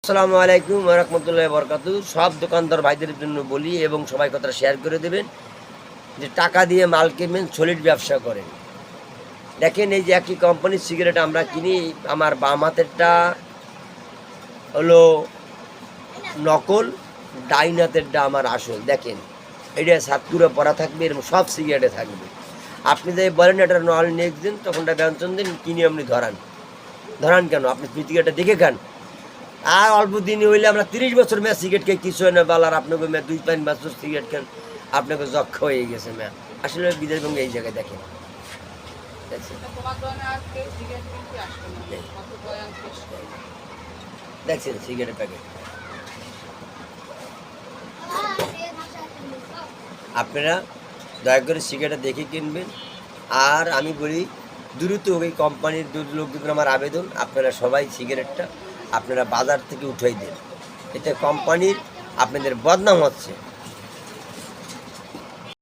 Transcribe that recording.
আসসালামু আলাইকুম ওয়া রাহমাতুল্লাহি ওয়া বারাকাতুহু। সব দোকানদার ভাইদের জন্য বলি এবং সবাই কথাটা শেয়ার করে দেবেন যে টাকা দিয়ে মাল কিনবেন, সলিড ব্যবসা করেন। দেখেন এই যে একই কোম্পানির সিগারেট আমরা কিনি, আমার বাম হাতেরটা হলো নকল, ডাইন হাতেরটা আমার আসল। দেখেন এটা সাতকুড়া পরা থাকবে, এরকম সব সিগারেটে থাকবে। আপনি যদি বলেন এটা নল নেক্সট দিন, তখনটা ব্যঞ্জন দিন কিনে আপনি ধরান কেন? আপনি সিগারেটটা দেখে খান। আর অল্প দিন হইলে আমরা 30 বছর মেয়া সিগারেট খাই, কিছু হয় না বালার। আপনাকে মেয়া 2-3 বছর সিগারেট খান, আপনাকে যক্ষ হয়ে গেছে মেয়া। আসলে বিদেশবঙ্গে এই জায়গায় দেখেন, দেখছেন সিগারেটের প্যাকেট। আপনারা দয়া করে সিগারেটটা দেখে কিনবেন। আর আমি বলি দ্রুত ওই কোম্পানির লোকদের আমার আবেদন, আপনারা সবাই সিগারেটটা আপনারা বাজার থেকে উঠাই দেন। এতে কোম্পানির আপনাদের বদনাম হচ্ছে।